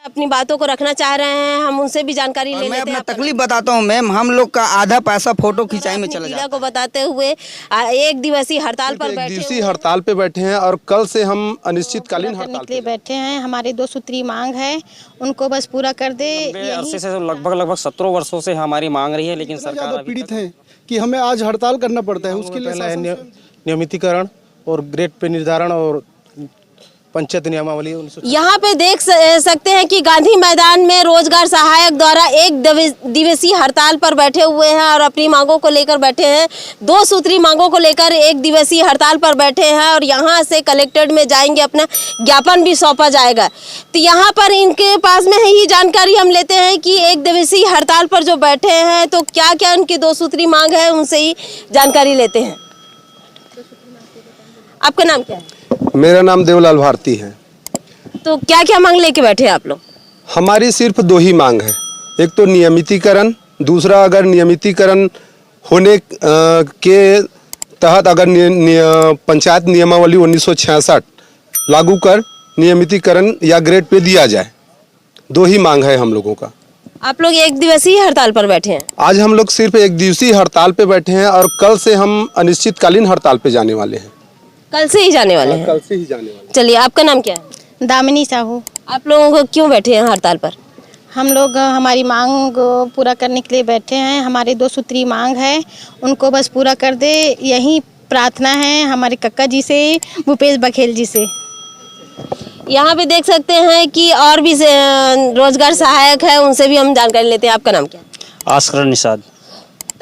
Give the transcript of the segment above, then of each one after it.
अपनी बातों को रखना चाह रहे हैं, हम उनसे भी जानकारी ले मैं लेते अपना हैं। तकलीफ बताता हूँ मैम, हम लोग का आधा पैसा फोटो खिंचाई में चला जाता को बताते हुए एक दिवसीय हड़ताल पर बैठे दिवसीय हड़ताल पे बैठे हैं और कल से हम अनिश्चितकालीन हड़ताल के लिए बैठे हैं। हमारी 2 सूत्री मांग है, उनको बस पूरा कर दे। अरसे से लगभग 17 वर्षों से हमारी मांग रही है, लेकिन सरकार पीड़ित है कि हमें आज हड़ताल करना पड़ता है। उसके लिए नियमितीकरण और ग्रेड पे निर्धारण और पंचायत नियमावली। यहाँ पे देख सकते हैं कि गांधी मैदान में रोजगार सहायक द्वारा एक दिवसीय हड़ताल पर बैठे हुए हैं और अपनी मांगों को लेकर बैठे हैं। 2 सूत्री मांगों को लेकर एक दिवसीय हड़ताल पर बैठे हैं और यहाँ से कलेक्ट्रेट में जाएंगे, अपना ज्ञापन भी सौंपा जाएगा। तो यहाँ पर इनके पास में ही जानकारी हम लेते हैं कि एक दिवसीय हड़ताल पर जो बैठे हैं तो क्या क्या उनकी 2 सूत्री मांग है, उनसे ही जानकारी लेते हैं। आपका नाम क्या है? मेरा नाम देवलाल भारती है। तो क्या क्या मांग लेके बैठे हैं आप लोग? हमारी सिर्फ 2 ही मांग है, एक तो नियमितीकरण, दूसरा अगर नियमितीकरण होने के तहत अगर पंचायत नियमावली 1966 लागू कर नियमितीकरण या ग्रेड पे दिया जाए। 2 ही मांग है हम लोगों का। आप लोग एक दिवसीय हड़ताल पर बैठे हैं? आज हम लोग सिर्फ एक दिवसीय हड़ताल पे बैठे हैं और कल से हम अनिश्चितकालीन हड़ताल पे जाने वाले हैं। कल से ही जाने वाले हैं? कल से ही जाने वाले। चलिए, आपका नाम क्या है? दामिनी साहू। आप लोगों को क्यों बैठे हैं हड़ताल पर? हम लोग हमारी मांग पूरा करने के लिए बैठे हैं। हमारी 2 सूत्री मांग है, उनको बस पूरा कर दे, यही प्रार्थना है हमारे कक्का जी से, भूपेश बघेल जी से। यहाँ पे देख सकते हैं कि और भी रोजगार सहायक है, उनसे भी हम जानकारी लेते हैं। आपका नाम क्या है? आस्कर निषाद।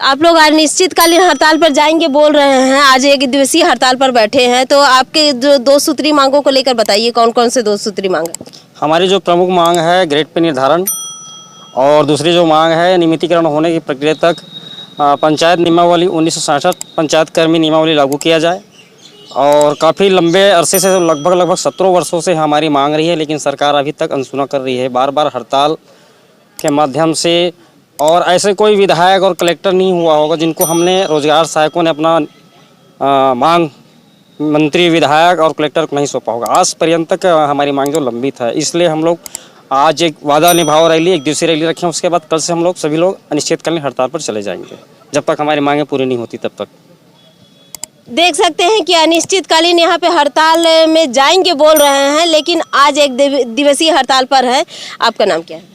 आप लोग अनिश्चितकालीन हड़ताल पर जाएंगे बोल रहे हैं, आज एक दिवसीय हड़ताल पर बैठे हैं, तो आपके जो 2 सूत्री मांगों को लेकर बताइए, कौन कौन से 2 सूत्री मांग है? हमारी जो प्रमुख मांग है ग्रेड पे निर्धारण, और दूसरी जो मांग है नियमितीकरण होने की प्रक्रिया तक पंचायत नियमावली 1967 पंचायत कर्मी नियमावली लागू किया जाए। और काफ़ी लंबे अरसे से लगभग 17 वर्षों से हमारी मांग रही है, लेकिन सरकार अभी तक अनसुना कर रही है। बार बार हड़ताल के माध्यम से, और ऐसे कोई विधायक और कलेक्टर नहीं हुआ होगा जिनको हमने रोजगार सहायकों ने अपना मांग मंत्री, विधायक और कलेक्टर को नहीं सौंपा होगा। आज पर्यंत तक हमारी मांग जो लंबित है, इसलिए हम लोग आज एक वादा निभाव रैली, एक दिवसीय रैली रखें। उसके बाद कल से हम लोग सभी लोग अनिश्चितकालीन हड़ताल पर चले जाएंगे, जब तक हमारी मांगें पूरी नहीं होती तब तक। देख सकते हैं कि अनिश्चितकालीन यहाँ पे हड़ताल में जाएंगे बोल रहे हैं, लेकिन आज एक दिवसीय हड़ताल पर है। आपका नाम क्या है?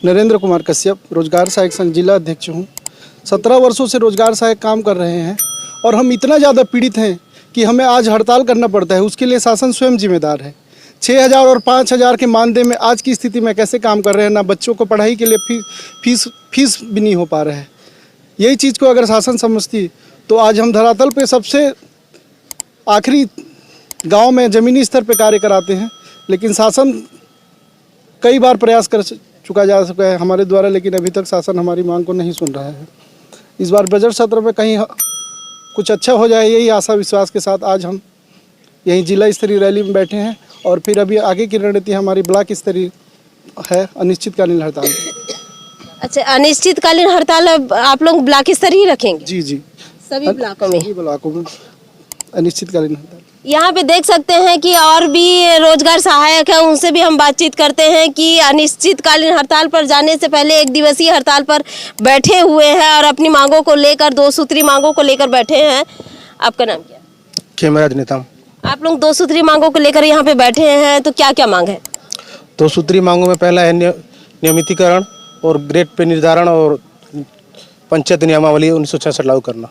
नरेंद्र कुमार कश्यप, रोजगार सहायक संघ जिला अध्यक्ष हूँ। 17 वर्षों से रोजगार सहायक काम कर रहे हैं और हम इतना ज़्यादा पीड़ित हैं कि हमें आज हड़ताल करना पड़ता है। उसके लिए शासन स्वयं जिम्मेदार है। 6,000 और 5,000 के मानदेय में आज की स्थिति में कैसे काम कर रहे हैं, ना बच्चों को पढ़ाई के लिए फीस भी नहीं हो पा रहा है। यही चीज़ को अगर शासन समझती तो आज हम धरातल पे सबसे आखिरी गांव में ज़मीनी स्तर पे कार्य कराते हैं, लेकिन शासन कई बार प्रयास कर चुका जा सका है हमारे द्वारा, लेकिन अभी तक शासन हमारी मांग को नहीं सुन रहा है। इस बार बजट सत्र में कहीं कुछ अच्छा हो जाए, यही आशा विश्वास के साथ आज हम यहीं जिला स्तरीय रैली में बैठे हैं। और फिर अभी आगे की रणनीति हमारी ब्लॉक स्तरीय है, अनिश्चितकालीन हड़ताल। अच्छा, अनिश्चितकालीन हड़ताल आप लोग ब्लॉक स्तरीय रखेंगे? जी जी, सभी ब्लॉकों में? सभी ब्लॉकों में अनिश्चितकालीन हड़ताल। यहाँ पे देख सकते हैं कि और भी रोजगार सहायक है, उनसे भी हम बातचीत करते हैं कि अनिश्चितकालीन हड़ताल पर जाने से पहले एक दिवसीय हड़ताल पर बैठे हुए हैं और अपनी मांगों को लेकर, 2 सूत्री मांगों को लेकर बैठे हैं। आपका नाम क्या है? खेमराज नेता। आप लोग 2 सूत्री मांगों को लेकर यहाँ पे बैठे हैं, तो क्या क्या मांग है? 2 सूत्री मांगों में पहला है नियमितीकरण और ग्रेड पे निर्धारण और पंचायत नियमावली 1966 लागू करना।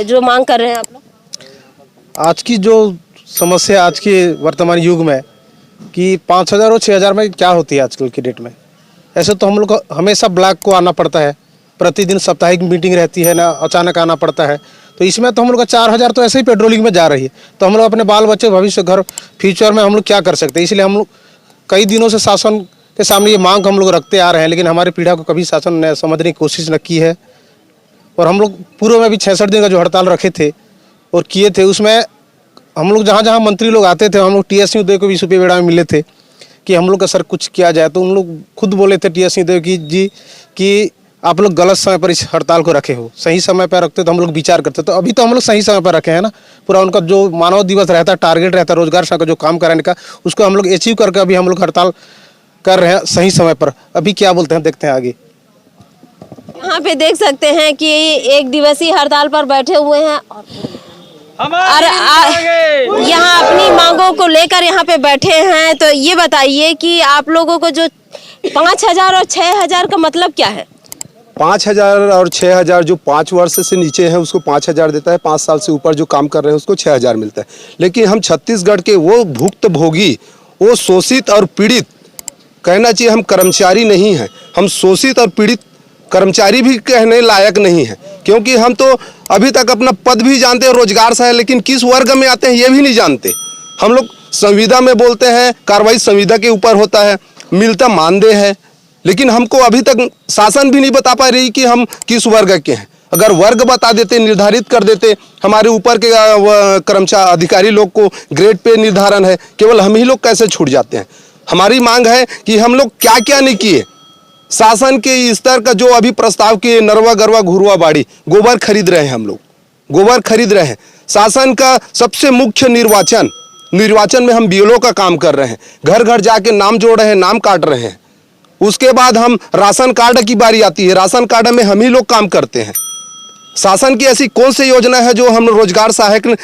जो मांग कर रहे हैं आप लोग? आज की जो समस्या आज के वर्तमान युग में कि 5,000 और 6,000 में क्या होती है आजकल की डेट में। ऐसे तो हम लोग को हमेशा ब्लॉक को आना पड़ता है, प्रतिदिन साप्ताहिक मीटिंग रहती है ना, अचानक आना पड़ता है। तो इसमें तो हम लोग का 4,000 तो ऐसे ही पेट्रोलिंग में जा रही है। तो हम लोग अपने बाल बच्चे, भविष्य, घर, फ्यूचर में हम लोग क्या कर सकते हैं। इसलिए हम लोग कई दिनों से शासन के सामने ये मांग हम लोग रखते आ रहे हैं, लेकिन हमारी पीढ़ा को कभी शासन ने समझने की कोशिश न की है। और हम लोग पूर्व में भी 66 दिन का जो हड़ताल रखे थे और किए थे, उसमें हम लोग जहाँ जहाँ मंत्री लोग आते थे, हम लोग टी एस सिंहदेव को भी सुपेबेड़ा में मिले थे कि हम लोग का सर कुछ किया जाए। तो उन लोग खुद बोले थे टी एस सिंहदेव की जी कि आप लोग गलत समय पर इस हड़ताल को रखे हो, सही समय पर रखते तो हम लोग विचार करते। तो अभी तो हम लोग सही समय पर रखे हैं ना। पूरा उनका जो मानव दिवस रहता है, टारगेट रहता है रोजगार का जो काम कराने का, उसको हम लोग अचीव करके अभी हम लोग हड़ताल कर रहे हैं सही समय पर। अभी क्या बोलते हैं देखते हैं आगे। यहाँ पे देख सकते हैं कि एक दिवसीय हड़ताल पर बैठे हुए हैं और यहाँ अपनी मांगों को लेकर यहाँ पे बैठे हैं। तो ये बताइए कि आप लोगों को जो 5,000 और 6,000 का मतलब क्या है? 5,000 और 6,000 जो 5 वर्ष से नीचे है उसको 5,000 देता है, 5 साल से ऊपर जो काम कर रहे हैं उसको 6,000 मिलता है। लेकिन हम छत्तीसगढ़ के वो भुक्तभोगी, वो शोषित और पीड़ित, कहना चाहिए हम कर्मचारी नहीं हैं, हम शोषित और पीड़ित कर्मचारी भी कहने लायक नहीं है, क्योंकि हम तो अभी तक अपना पद भी जानते हैं रोजगार से है, लेकिन किस वर्ग में आते हैं ये भी नहीं जानते। हम लोग संविदा में बोलते हैं, कार्रवाई संविदा के ऊपर होता है, मिलता मानदेय है, लेकिन हमको अभी तक शासन भी नहीं बता पा रही कि हम किस वर्ग के हैं। अगर वर्ग बता देते, निर्धारित कर देते, हमारे ऊपर के कर्मचारी अधिकारी लोग को ग्रेड पे निर्धारण है, केवल हम ही लोग कैसे छूट जाते हैं। हमारी मांग है कि हम लोग क्या क्या नहीं किए। शासन के स्तर का जो अभी प्रस्ताव किए, नरवा गरवा घुरवा बाड़ी, गोबर खरीद रहे हैं, हम लोग गोबर खरीद रहे हैं। शासन का सबसे मुख्य निर्वाचन में हम बीएलओ का काम कर रहे हैं, घर घर जाके नाम जोड़ रहे हैं, नाम काट रहे हैं। उसके बाद हम राशन कार्ड की बारी आती है, राशन कार्ड में हम ही लोग काम करते हैं। शासन की ऐसी कौन सी योजना है जो हम रोजगार सहायक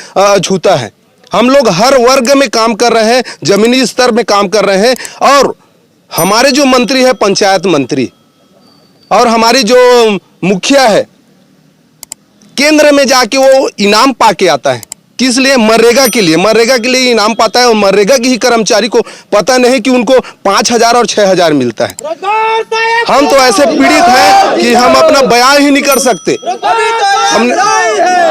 छूता है? हम लोग हर वर्ग में काम कर रहे हैं, जमीनी स्तर में काम कर रहे हैं। और हमारे जो मंत्री है पंचायत मंत्री, और हमारी जो मुखिया है केंद्र में जाके वो इनाम पाके आता है। किस लिए? मनरेगा के लिए इनाम पाता है। और मनरेगा की ही कर्मचारी को पता नहीं कि उनको 5,000 और 6,000 मिलता है। हम तो ऐसे पीड़ित हैं कि हम अपना बयान ही नहीं कर सकते।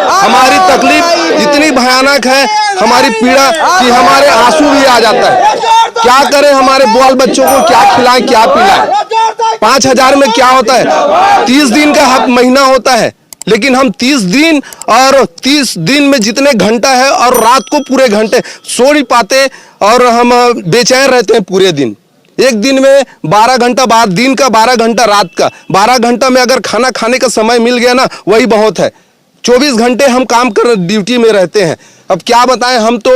हमारी तकलीफ इतनी भयानक है, हमारी पीड़ा, कि हमारे आंसू भी आ जाता है। क्या करें, हमारे बाल बच्चों को क्या खिलाएं, क्या पिलाएं? 5,000 में क्या होता है? 30 दिन का महीना होता है, लेकिन हम 30 दिन और 30 दिन में जितने घंटा है और रात को पूरे घंटे सो नहीं पाते, और हम बेचैन रहते हैं पूरे दिन। एक दिन में 12 घंटा, बाद दिन का 12 घंटा, रात का 12 घंटा में अगर खाना खाने का समय मिल गया ना, वही बहुत है। 24 घंटे हम काम कर ड्यूटी में रहते हैं। अब क्या बताएं, हम तो,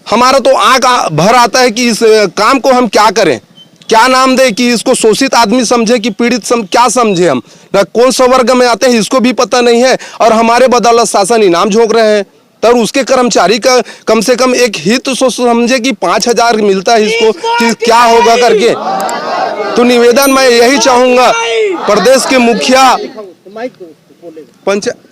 हमारा तो आंख भर आता है कि इस काम को हम क्या करें, क्या नाम दे, कि इसको शोषित आदमी समझे कि पीड़ित क्या समझे। हम ना कौन सा वर्ग में आते हैं इसको भी पता नहीं है, और हमारे बदौलत शासन इनाम झोंक रहे हैं। तब उसके कर्मचारी का कम से कम एक हित तो समझे कि 5,000 मिलता है इसको, कि क्या होगा करके। तो निवेदन मैं यही चाहूंगा प्रदेश के मुखिया पंचायत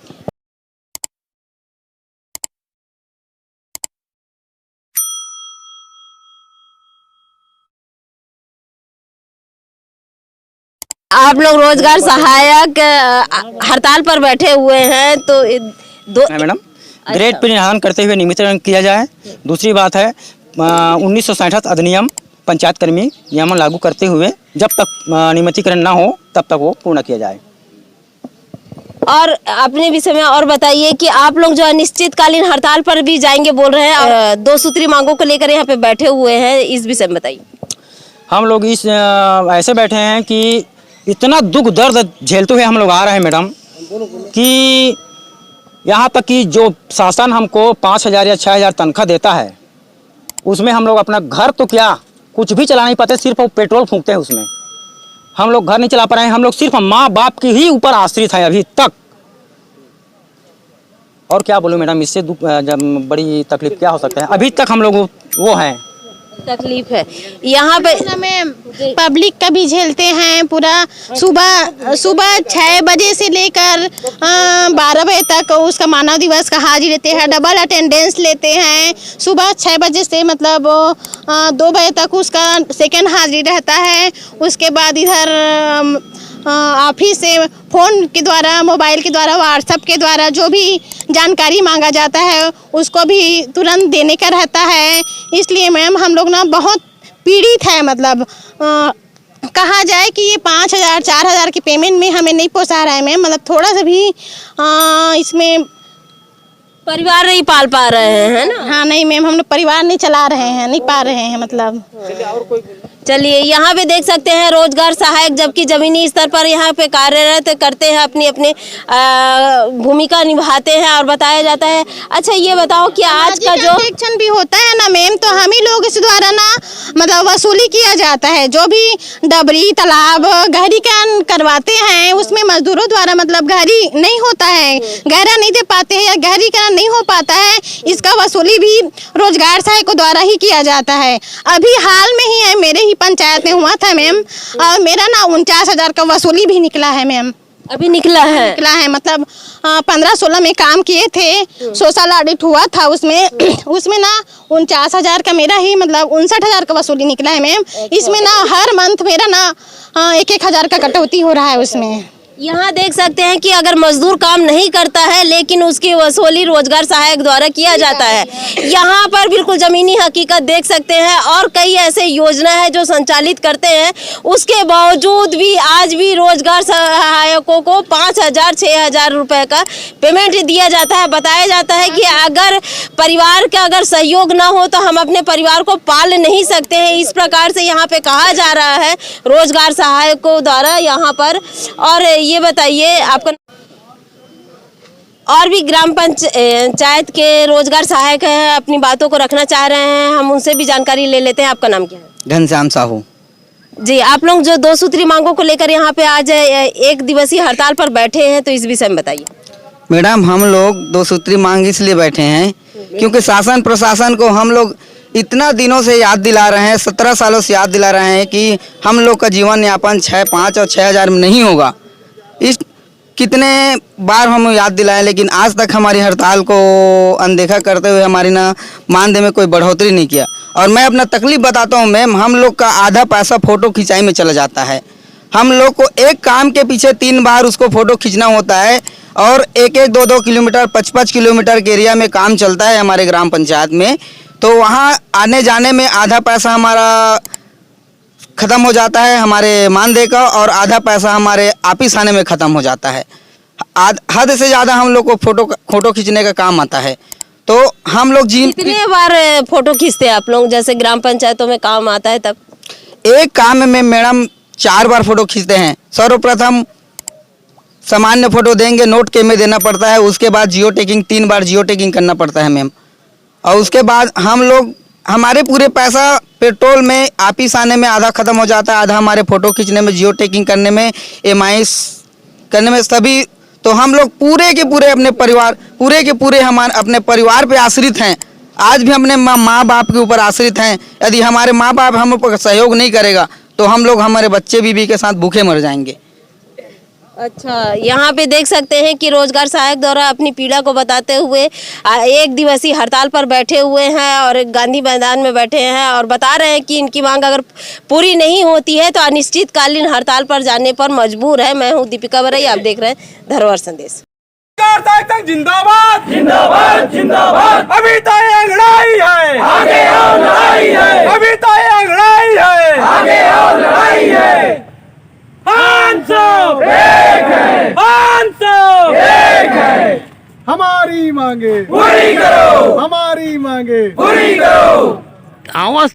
आप लोग रोजगार सहायक हड़ताल पर बैठे हुए हैं, तो मैडम ग्रेड पे निर्धारण करते हुए नियमितीकरण किया जाए। दूसरी बात है 1967 अधिनियम पंचायत कर्मी नियमन लागू करते हुए जब तक नियमितीकरण ना हो तब तक वो पूर्ण किया जाए। और अपने विषय में और बताइए कि आप लोग जो अनिश्चितकालीन हड़ताल पर भी जाएंगे बोल रहे हैं, और 2 सूत्री मांगों को लेकर यहाँ पे बैठे हुए हैं, इस विषय में बताइए। हम लोग इस ऐसे बैठे हैं कि इतना दुख दर्द झेलते हुए हम लोग आ रहे हैं मैडम, कि यहाँ तक कि जो शासन हमको 5,000 या 6,000 तनख्वाह देता है, उसमें हम लोग अपना घर तो क्या कुछ भी चला नहीं पाते, सिर्फ वो पेट्रोल फूंकते हैं उसमें। हम लोग घर नहीं चला पा रहे हैं, हम लोग सिर्फ माँ बाप की ही ऊपर आश्रित हैं अभी तक। और क्या बोलूँ मैडम, इससे बड़ी तकलीफ क्या हो सकता है। अभी तक हम लोग वो हैं, तकलीफ है यहाँ पे। हमें पब्लिक का भी झेलते हैं पूरा। सुबह 6 बजे से लेकर 12 बजे तक उसका मानव दिवस का हाजिरी लेते हैं, डबल अटेंडेंस लेते हैं। सुबह 6 बजे से मतलब 2 बजे तक उसका सेकंड हाजिरी रहता है। उसके बाद इधर ऑफिस से फ़ोन के द्वारा, मोबाइल के द्वारा, व्हाट्सएप के द्वारा जो भी जानकारी मांगा जाता है उसको भी तुरंत देने का रहता है। इसलिए मैम हम लोग ना बहुत पीड़ित है। मतलब कहा जाए कि ये 5,000 4,000 की पेमेंट में हमें नहीं पोसा रहा है मैम। मतलब थोड़ा सा भी इसमें परिवार नहीं पाल पा रहे हैं ना। हाँ नहीं मैम, हम लोग परिवार नहीं चला रहे हैं, नहीं पा रहे हैं। मतलब चलिए यहाँ पे देख सकते हैं रोजगार सहायक जबकि जमीनी स्तर पर यहाँ पे कार्यरत करते हैं, अपनी अपनी भूमिका निभाते हैं और बताया जाता है। अच्छा ये बताओ कि आज का जो सर्वेक्षण भी होता है ना मैम, तो हम ही लोग इस द्वारा ना मतलब वसूली किया जाता है। जो भी डबरी तालाब गहरीकरण करवाते हैं उसमें मजदूरों द्वारा मतलब गहरी नहीं होता है, गहरा नहीं दे पाते हैं या गहरीकरण नहीं हो पाता है, इसका वसूली भी रोजगार सहायकों द्वारा ही किया जाता है। अभी हाल में ही है मेरे ही पंचायत में हुआ था मैम, और मेरा ना 49,000 का वसूली भी निकला है मैम। अभी निकला है मतलब 15-16 में काम किए थे, सोशल ऑडिट हुआ था उसमें ना 49,000 का मेरा ही मतलब 59,000 का वसूली निकला है मैम। इसमें ना हर मंथ मेरा ना 1-1 हज़ार का कटौती हो रहा है उसमें। यहाँ देख सकते हैं कि अगर मजदूर काम नहीं करता है लेकिन उसकी वसूली रोजगार सहायक द्वारा किया जाता है। यहाँ पर बिल्कुल जमीनी हकीकत देख सकते हैं और कई ऐसे योजना है जो संचालित करते हैं, उसके बावजूद भी आज भी रोजगार सहायकों को 5,000-6,000 रुपए का पेमेंट दिया जाता है। बताया जाता है कि अगर परिवार का अगर सहयोग ना हो तो हम अपने परिवार को पाल नहीं सकते हैं, इस प्रकार से यहाँ पे कहा जा रहा है रोजगार सहायकों द्वारा यहाँ पर। और ये बताइए आपका और भी ग्राम पंचायत के रोजगार सहायक है, अपनी बातों को रखना चाह रहे हैं, हम उनसे भी जानकारी ले लेते हैं। आपका नाम क्या है? घनश्याम साहू। जी, आप लोग जो 2 सूत्री मांगों को लेकर यहाँ पे आज 1 दिवसीय हड़ताल पर बैठे हैं, तो इस विषय में बताइए। मैडम हम लोग 2 सूत्री मांग इसलिए बैठे हैं क्योंकि शासन प्रशासन को हम लोग इतना दिनों से याद दिला रहे हैं, 17 सालों से याद दिला रहे हैं कि हम लोग का जीवन यापन 5 और 6,000 में नहीं होगा। इस कितने बार हम याद दिलाएं लेकिन आज तक हमारी हड़ताल को अनदेखा करते हुए हमारी ना मानदेय में कोई बढ़ोतरी नहीं किया। और मैं अपना तकलीफ बताता हूँ मैम, हम लोग का आधा पैसा फ़ोटो खिंचाई में चला जाता है। हम लोग को एक काम के पीछे 3 बार उसको फ़ोटो खींचना होता है और 1-1, 2-2 किलोमीटर 5-5 किलोमीटर के एरिया में काम चलता है हमारे ग्राम पंचायत में, तो वहाँ आने जाने में आधा पैसा हमारा ख़त्म हो जाता है हमारे मानदेय का और आधा पैसा हमारे ऑफिस आने में ख़त्म हो जाता है। हद से ज़्यादा हम लोग को फ़ोटो खींचने का काम आता है। तो हम लोग कितने बार फोटो खींचते हैं आप लोग, जैसे ग्राम पंचायतों में काम आता है तब? एक काम में मैडम 4 बार फ़ोटो खींचते हैं। सर्वप्रथम सामान्य फ़ोटो देंगे, नोट के में देना पड़ता है, उसके बाद जियो टैगिंग 3 बार जियो टैगिंग करना पड़ता है मैम, और उसके बाद हम लोग हमारे पूरे पैसा पेट्रोल में ऑफिस आने में आधा ख़त्म हो जाता है, आधा हमारे फ़ोटो खींचने में, जियो टैगिंग करने में, EMI करने में सभी। तो हम लोग पूरे के पूरे हमारे अपने परिवार पे आश्रित हैं। आज भी अपने माँ बाप के ऊपर आश्रित हैं। यदि हमारे माँ बाप हम लोग सहयोग नहीं करेगा तो हम लोग हमारे बच्चे बीवी के साथ भूखे मर जाएंगे। अच्छा, यहाँ पे देख सकते हैं कि रोजगार सहायक द्वारा अपनी पीड़ा को बताते हुए 1 दिवसीय हड़ताल पर बैठे हुए हैं और गांधी मैदान में बैठे हैं और बता रहे हैं कि इनकी मांग अगर पूरी नहीं होती है तो अनिश्चितकालीन हड़ताल पर जाने पर मजबूर है। मैं हूँ दीपिका बरई, आप देख रहे हैं धरोहर संदेश। जिंदाबाद जिंदाबाद जिंदाबाद, अभी तो ये लड़ाई है, आगे और लड़ाई है, अभी तो ये लड़ाई है, आगे और लड़ाई है। 500 एक है, 500 एक है, हमारी मांगे पूरी करो, हमारी मांगे पूरी करो।